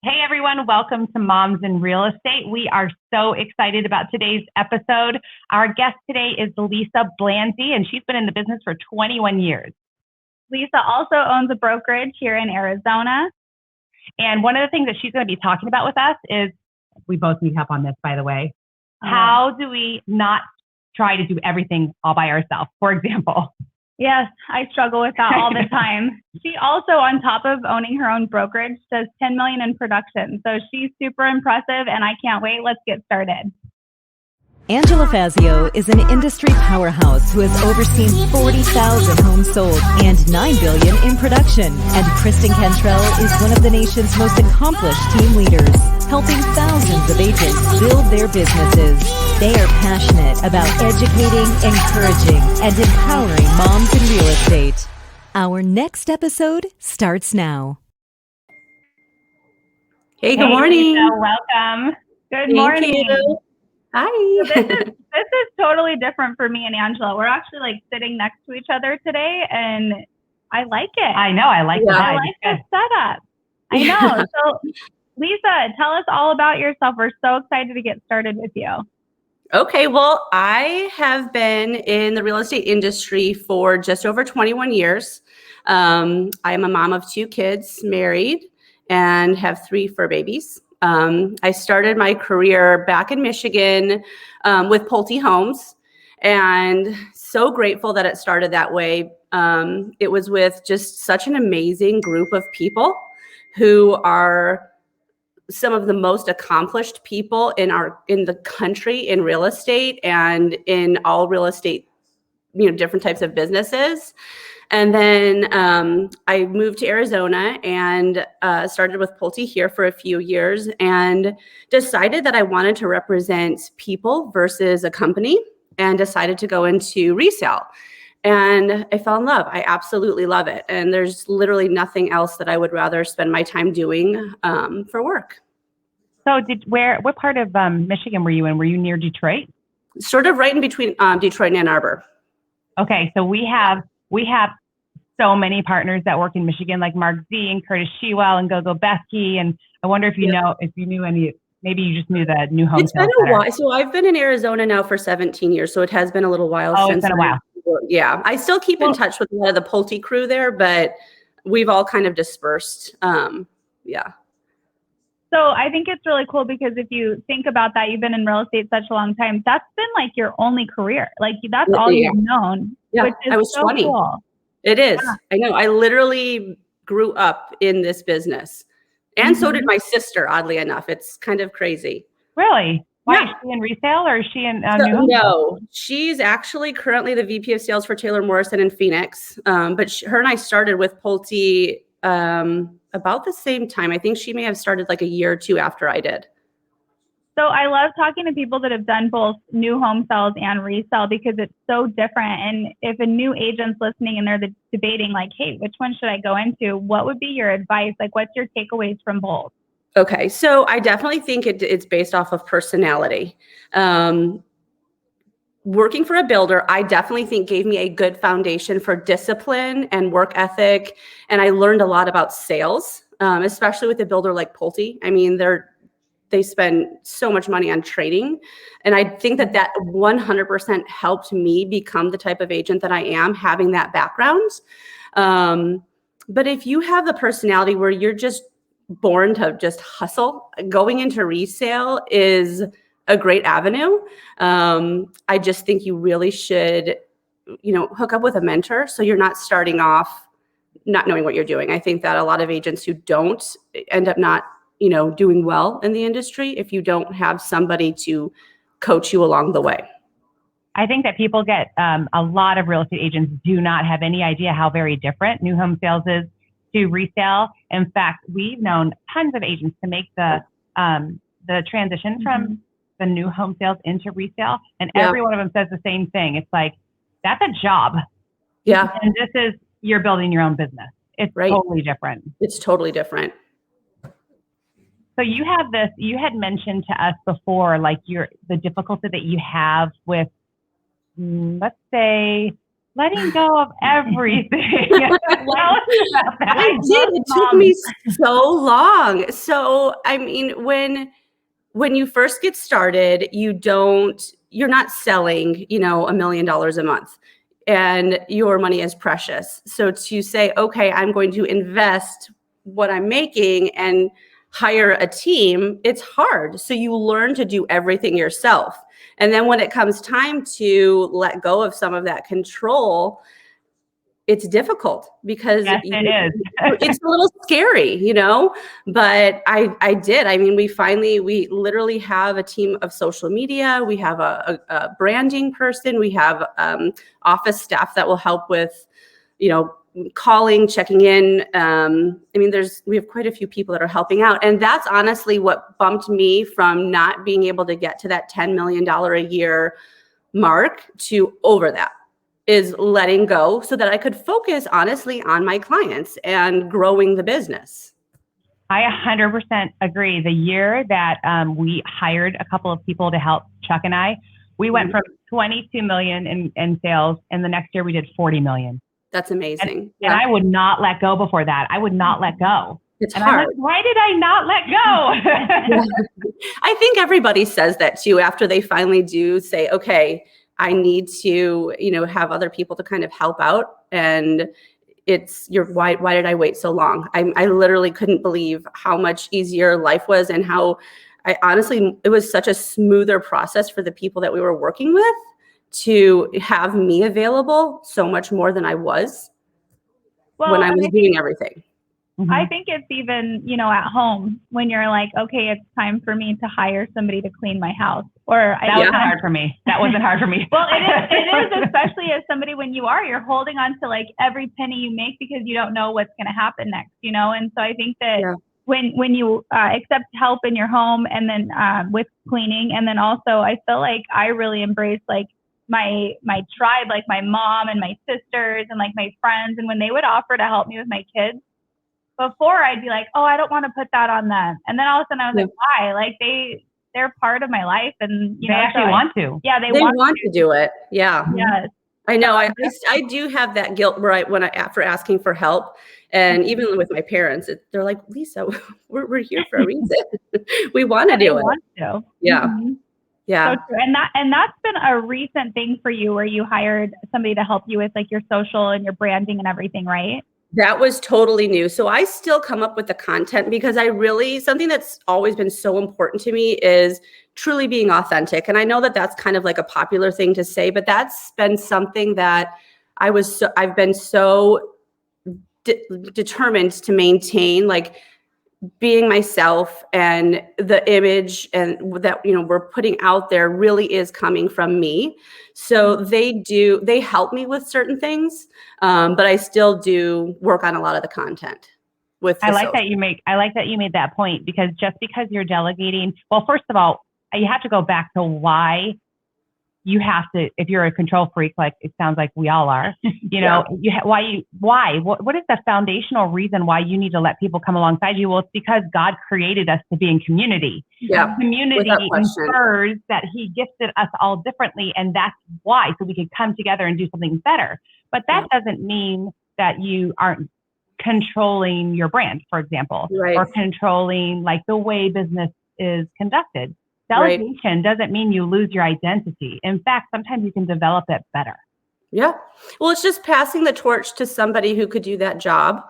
Hey everyone, welcome to Moms in Real Estate. We are so excited about today's episode. Our guest today is Lisa Blanzy, and she's been in the business for 21 years. Lisa also owns a brokerage here in Arizona. And one of the things that she's going to be talking about with us is, we both need help on this, by the way, how do we not try to do everything all by ourselves, for example? Yes, I struggle with that all the time. She also, on top of owning her own brokerage, does $10 million in production. So she's super impressive and I can't wait. Let's get started. Angela Fazio is an industry powerhouse who has overseen 40,000 homes sold and $9 billion in production. And Kristen Cantrell is one of the nation's most accomplished team leaders, helping thousands of agents build their businesses. They are passionate about educating, encouraging, and empowering moms in real estate. Our next episode starts now. Hey, good morning. Lisa, welcome. Good morning. You. Hi. So this is totally different for me and Angela. We're actually like sitting next to each other today, and I like it. I know, I like the setup. I know. So Lisa, tell us all about yourself. We're so excited to get started with you. Okay, well, I have been in the real estate industry for just over 21 years. I am a mom of 2 kids, married, and have 3 fur babies. I started my career back in Michigan with Pulte Homes, and so grateful that it started that way. It was with just such an amazing group of people who are some of the most accomplished people in the country in real estate and in all real estate, different types of businesses. And then I moved to Arizona and started with Pulte here for a few years and decided that I wanted to represent people versus a company and decided to go into resale. And I fell in love. I absolutely love it. And there's literally nothing else that I would rather spend my time doing for work. So what part of Michigan were you in? Were you near Detroit? Sort of right in between Detroit and Ann Arbor. Okay, so we have so many partners that work in Michigan, like Mark Z and Curtis Shewell and Gogo Besky. And I wonder if you knew any, maybe you just knew the new home. It's been a while. So I've been in Arizona now for 17 years. So it has been a little while. Oh, it's been a while. Yeah. I still keep in touch with a lot of the Pulte crew there, but we've all kind of dispersed. Yeah. So I think it's really cool because if you think about that, you've been in real estate such a long time. That's been like your only career. Like that's all you've known. Yeah. Which is I was so 20. Cool. It is. Yeah. I know. I literally grew up in this business. And so did my sister, oddly enough. It's kind of crazy. Really? Why? Is she in resale or is she in new home? No, she's actually currently the VP of sales for Taylor Morrison in Phoenix. But her and I started with Pulte about the same time. I think she may have started like a year or 2 after I did. So I love talking to people that have done both new home sales and resale because it's so different. And if a new agent's listening and they're debating like, hey, which one should I go into? What would be your advice? Like, what's your takeaways from both? Okay, so I definitely think it's based off of personality. Working for a builder, I definitely think gave me a good foundation for discipline and work ethic. And I learned a lot about sales, especially with a builder like Pulte. I mean, they spend so much money on training. And I think that 100% helped me become the type of agent that I am, having that background. But if you have the personality where you're just born to just hustle, going into resale is a great avenue. I just think you really should, hook up with a mentor so you're not starting off not knowing what you're doing. I think that a lot of agents who don't end up not doing well in the industry if you don't have somebody to coach you along the way. I think that people get, a lot of real estate agents do not have any idea how very different new home sales is to resale. In fact, we've known tons of agents to make the transition from the new home sales into resale. And every one of them says the same thing. It's like, that's a job. Yeah. And this is, you're building your own business. It's totally different. It's totally different. So you have this, you had mentioned to us before, like the difficulty that you have with, let's say, letting go of everything. Tell us about that. I did. It took me so long. So, I mean, when you first get started, you're not selling, $1 million a month, and your money is precious. So to say, okay, I'm going to invest what I'm making and hire a team, it's hard. So you learn to do everything yourself. And then when it comes time to let go of some of that control, it's difficult because Yes, it is. it's a little scary, but I did. I mean, we literally have a team of social media. We have a branding person. We have office staff that will help with, calling, checking in. I mean, we have quite a few people that are helping out. And that's honestly what bumped me from not being able to get to that $10 million a year mark to over that. Is letting go so that I could focus honestly on my clients and growing the business. I 100% agree. The year that we hired a couple of people to help Chuck and I, we went from 22 million in sales, and the next year we did 40 million. That's amazing. And I would not let go before that. I would not let go. It's and hard. I'm like, why did I not let go? I think everybody says that too after they finally do say, okay, I need to, have other people to kind of help out. And why did I wait so long? I literally couldn't believe how much easier life was and how it was such a smoother process for the people that we were working with to have me available so much more than I was when I was doing everything. I think it's even, at home when you're like, okay, it's time for me to hire somebody to clean my house. That wasn't hard for me. That wasn't hard for me. Well, it is, especially as somebody when you're holding on to like every penny you make because you don't know what's going to happen next, And so I think that when you accept help in your home and then with cleaning, and then also I feel like I really embrace like my tribe, like my mom and my sisters and like my friends. And when they would offer to help me with my kids, before I'd be like, oh, I don't want to put that on them. And then all of a sudden I was like, why? Like they're part of my life. And, they actually want to. Yeah, they want to do it. Yeah. Yes. I know. I do have that guilt after asking for help. And even with my parents, they're like, Lisa, we're here for a reason. We want to do it. Want to. Yeah. Mm-hmm. Yeah. So true. And that's been a recent thing for you where you hired somebody to help you with like your social and your branding and everything, right? That was totally new. So I still come up with the content because something that's always been so important to me is truly being authentic. And I know that that's kind of like a popular thing to say, but that's been something that I've been so determined to maintain, like being myself, and the image and that, we're putting out there really is coming from me. So they help me with certain things. But I still do work on a lot of the content I like that you made that point, because just because you're delegating, well, first of all, you have to go back to why you have to, if you're a control freak, like it sounds like we all are, why, what is the foundational reason why you need to let people come alongside you? Well, it's because God created us to be in community. Yeah. Community infers that he gifted us all differently. And that's why, so we can come together and do something better. But that doesn't mean that you aren't controlling your brand, for example, or controlling like the way business is conducted. Delegation doesn't mean you lose your identity. In fact, sometimes you can develop it better. Yeah. Well, it's just passing the torch to somebody who could do that job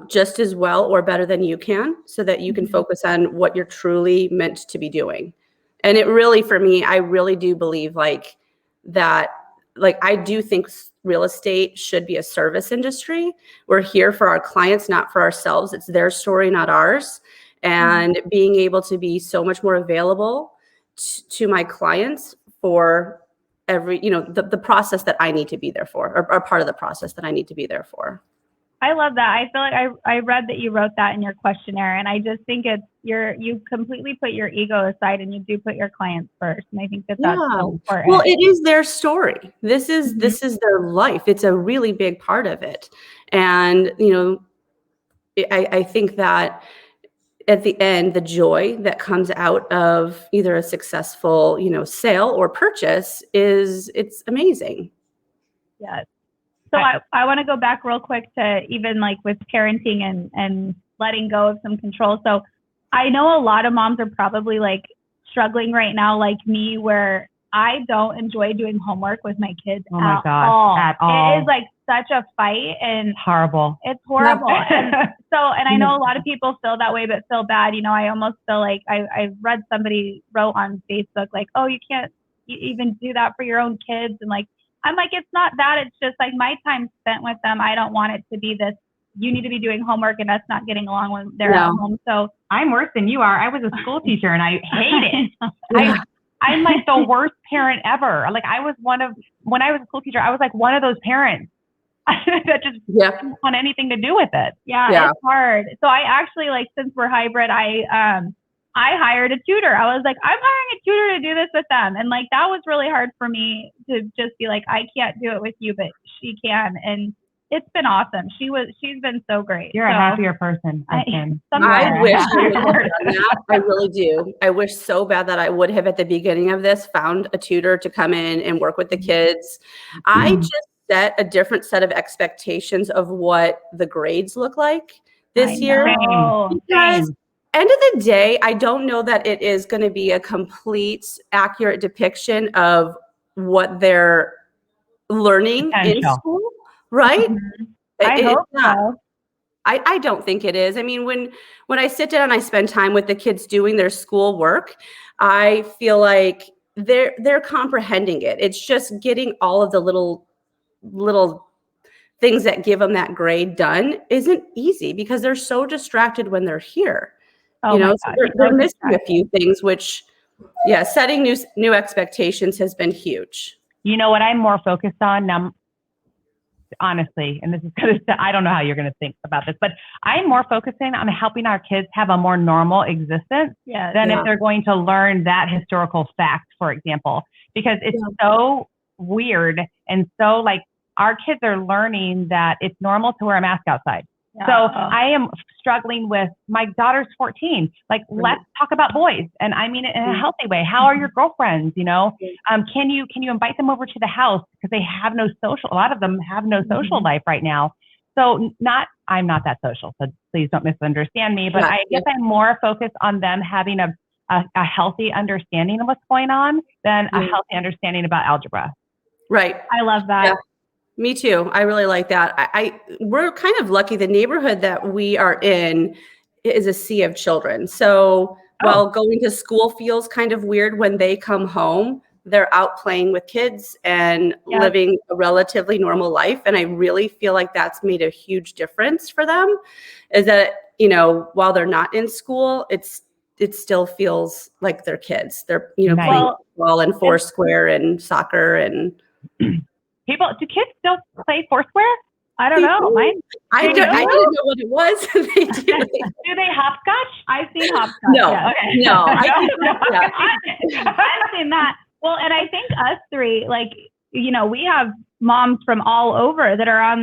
just as well or better than you can, so that you can focus on what you're truly meant to be doing. And it really, for me, I really do believe like that, like I do think real estate should be a service industry. We're here for our clients, not for ourselves. It's their story, not ours. And being able to be so much more available to my clients for every, the process that I need to be there for, or part of the process that I need to be there for. I love that. I feel like I read that you wrote that in your questionnaire, and I just think you completely put your ego aside and you do put your clients first. And I think that's so important. Well, it is their story. This is their life. It's a really big part of it. And, I think that at the end, the joy that comes out of either a successful, sale or purchase it's amazing. Yes. So I want to go back real quick to even like with parenting and letting go of some control. So I know a lot of moms are probably like struggling right now, like me, where I don't enjoy doing homework with my kids at all. It is like such a fight and horrible. It's horrible. And I know a lot of people feel that way, but feel bad. You know, I almost feel like I read somebody wrote on Facebook, like, oh, you can't even do that for your own kids. And like, I'm like, it's not that. It's just like my time spent with them. I don't want it to be this, you need to be doing homework and us not getting along when they're at home. So I'm worse than you are. I was a school teacher and I hate it. I'm like the worst parent ever. Like when I was a school teacher, I was like one of those parents that just didn't want anything to do with it. Yeah, it's hard. So I actually, like, since we're hybrid, I hired a tutor. I was like, I'm hiring a tutor to do this with them. And like, that was really hard for me to just be like, I can't do it with you, but she can. And it's been awesome. She's been so great. You're a happier person. I wish I would have done that. I really do. I wish so bad that I would have at the beginning of this found a tutor to come in and work with the kids. I just set a different set of expectations of what the grades look like this year. Because end of the day, I don't know that it is going to be a complete, accurate depiction of what they're learning in school. Right? Mm-hmm. I hope so. I don't think it is. I mean, when I sit down and I spend time with the kids doing their school work, I feel like they're comprehending it. It's just getting all of the little things that give them that grade done isn't easy because they're so distracted when they're here. Oh, so they're missing a few things, which, setting new expectations has been huge. You know what I'm more focused on now? Honestly, and this is going to, I don't know how you're going to think about this, but I'm more focusing on helping our kids have a more normal existence than if they're going to learn that historical fact, for example, because it's so weird. And so like our kids are learning that it's normal to wear a mask outside. So I am struggling with, my daughter's 14. Like, let's talk about boys. And I mean it in a healthy way. How are your girlfriends? You know, can you invite them over to the house? Because they have no social, a lot of them have no social life right now. So I'm not that social. So please don't misunderstand me, but I guess I'm more focused on them having a healthy understanding of what's going on than a healthy understanding about algebra. Right. I love that. Yeah. Me too. I really like that. We're kind of lucky. The neighborhood that we are in is a sea of children. So while going to school feels kind of weird when they come home, they're out playing with kids and living a relatively normal life. And I really feel like that's made a huge difference for them is that, you know, while they're not in school, it still feels like they're kids. They're, playing football and Foursquare and soccer and do kids still play Foursquare? I don't know. I didn't know what it was. They do. Do they hopscotch? I've seen hopscotch. No, no. I've seen that. Well, and I think us three, like, you know, we have moms from all over that are on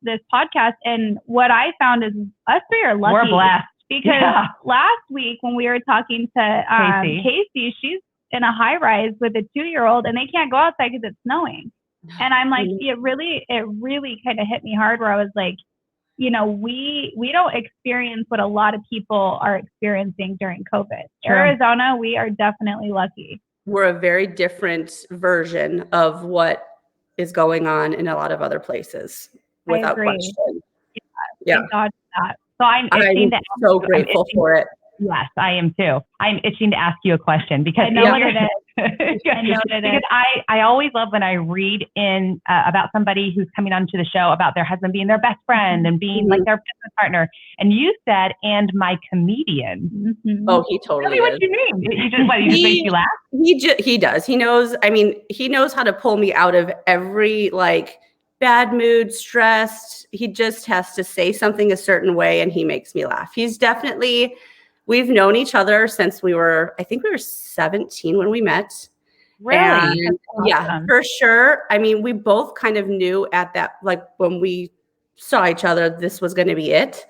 this podcast. And what I found is us three are lucky. We're blessed. Because last week when we were talking to Casey, she's in a high rise with a 2-year-old and they can't go outside because it's snowing. And I'm like, it really kind of hit me hard where I was like, you know, we don't experience what a lot of people are experiencing during COVID. Sure. Arizona, we are definitely lucky. We're a very different version of what is going on in a lot of other places, without question. Yeah. Thank God for that. So I'm so grateful for it. Yes, I am too. I'm itching to ask you a question because I know what it is. Because I always love when I read in about somebody who's coming onto the show about their husband being their best friend and being like their business partner. And you said, and my comedian. Oh, he totally Tell me what you mean. He just makes you laugh? He does. He knows how to pull me out of every like bad mood, stressed. He just has to say something a certain way and he makes me laugh. He's definitely... We've known each other since we were 17 when we met. Really? And yeah, for sure. I mean, we both kind of knew at that, like when we saw each other, this was going to be it.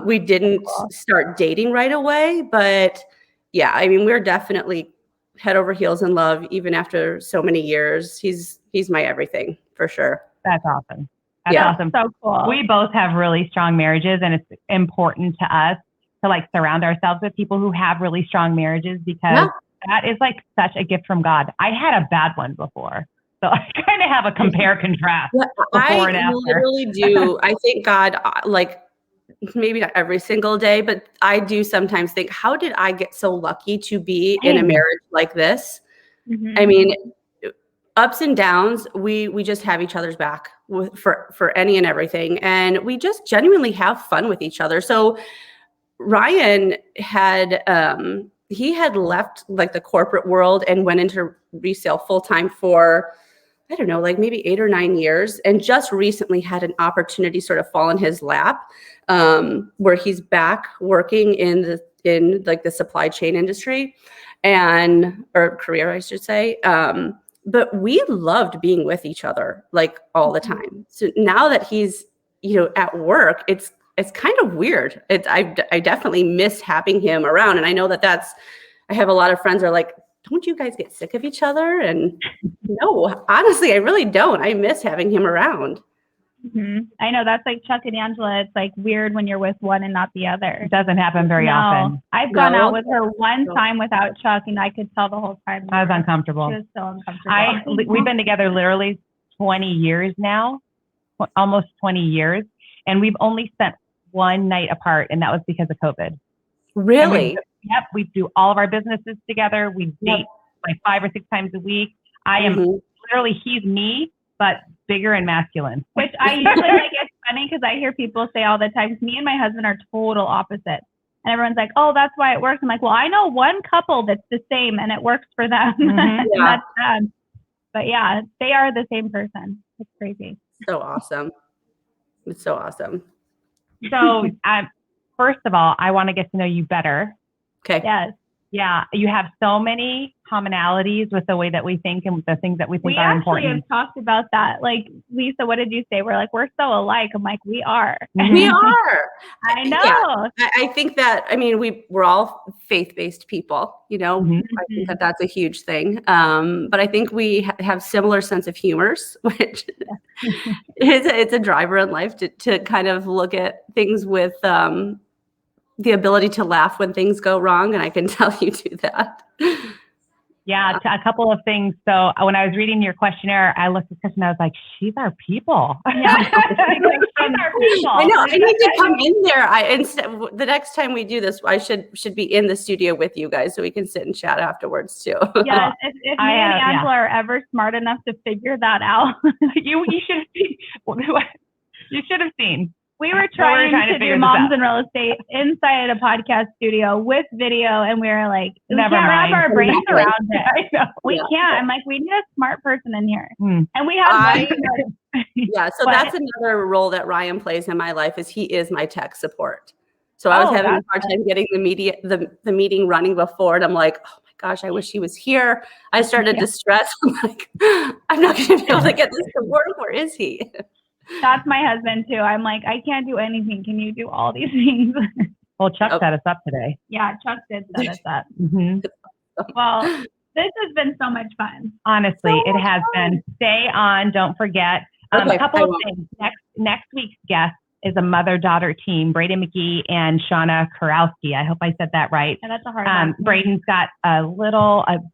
We didn't start dating right away, but yeah, I mean, we're definitely head over heels in love, even after so many years. He's my everything for sure. That's awesome. That's Yeah. awesome. So cool. We both have really strong marriages, and it's important to us to like surround ourselves with people who have really strong marriages, because that is like such a gift from God. I had a bad one before, so I kind of have a compare contrast before and after. Literally do. I thank God, like maybe not every single day, but I do sometimes think, how did I get so lucky to be in a marriage like this? I mean, ups and downs, we just have each other's back for any and everything, and we just genuinely have fun with each other. So Ryan had he had left like the corporate world and went into resale full time for, I don't know, like maybe 8 or 9 years, and just recently had an opportunity sort of fall in his lap, where he's back working in like the supply chain industry or career, I should say. But we loved being with each other like all the time. So now that he's, at work, it's kind of weird. I definitely miss having him around. And I know I have a lot of friends who are like, don't you guys get sick of each other? And no, honestly, I really don't. I miss having him around. I know that's like Chuck and Angela. It's like weird when you're with one and not the other. It doesn't happen very often. I've gone out with her one time without Chuck, and I could tell the whole time. I was uncomfortable. She was so uncomfortable. We've been together literally 20 years now, almost 20 years. And we've only spent one night apart, and that was because of COVID. Really? Yep. We do all of our businesses together. We date like 5 or 6 times a week. I am literally, he's me, but bigger and masculine. Which I usually like. It's funny because I hear people say all the time, me and my husband are total opposites. And everyone's like, oh, that's why it works. I'm like, well, I know one couple that's the same and it works for them. And that's them. But yeah, they are the same person. It's crazy. So awesome. It's so awesome. So first of all, I want to get to know you better. Okay. Yes. Yeah. You have so many commonalities with the way that we think and the things that we think are important. We actually have talked about that. Like, Lisa, what did you say? We're like, we're so alike. I'm like, we are. We are. I know. Yeah. I think that, we're all faith-based people, I think that's a huge thing. But I think we have similar sense of humors, which it's a driver in life to kind of look at things with the ability to laugh when things go wrong. And I can tell you do that. Yeah, a couple of things. So when I was reading your questionnaire, I looked at Kristen and I was like, she's our people. Yeah. She's our people. I know. I need to come in there. The next time we do this, I should be in the studio with you guys so we can sit and chat afterwards too. Yes, if me and Angela are ever smart enough to figure that out, you should have seen. We were trying to do Moms in Real Estate inside a podcast studio with video, and we were like, we can't wrap our brains around it. I know. We can't. I'm like, we need a smart person in here. And we have so that's another role that Ryan plays in my life, is he is my tech support. So I was having a hard time getting the meeting running before, and I'm like, oh my gosh, I wish he was here. I started to stress. I'm like, I'm not going to be able to get this to work. Where is he? That's my husband too. I'm like, I can't do anything. Can you do all these things? Well, Chuck set us up today. Yeah, Chuck did set us up. Well, this has been so much fun. Honestly, it has been. Stay on. Don't forget. A couple of things. Next week's guest is a mother-daughter team, Braden McGee and Shauna Kurowski. I hope I said that right. And that's a hard one. Braden's got a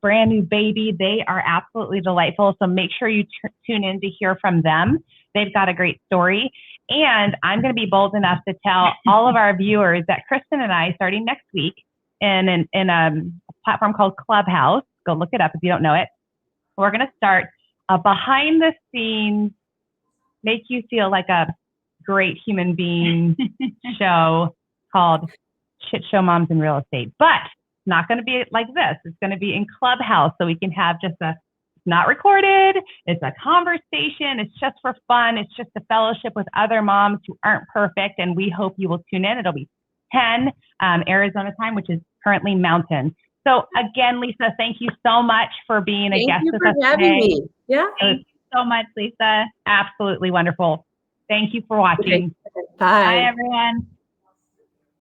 brand new baby. They are absolutely delightful. So make sure you tune in to hear from them. They've got a great story. And I'm going to be bold enough to tell all of our viewers that Kristen and I, starting next week in a platform called Clubhouse, go look it up if you don't know it, we're going to start a behind the scenes, make you feel like a great human being show called Shit Show Moms in Real Estate. But it's not going to be like this. It's going to be in Clubhouse, so we can have just not recorded. It's a conversation. It's just for fun. It's just a fellowship with other moms who aren't perfect. And we hope you will tune in. It'll be 10 Arizona time, which is currently Mountain. So again, Lisa, thank you so much for being a guest with us today. Thank you for having me. Yeah. Thank you so much, Lisa. Absolutely wonderful. Thank you for watching. Okay. Bye. Bye, everyone.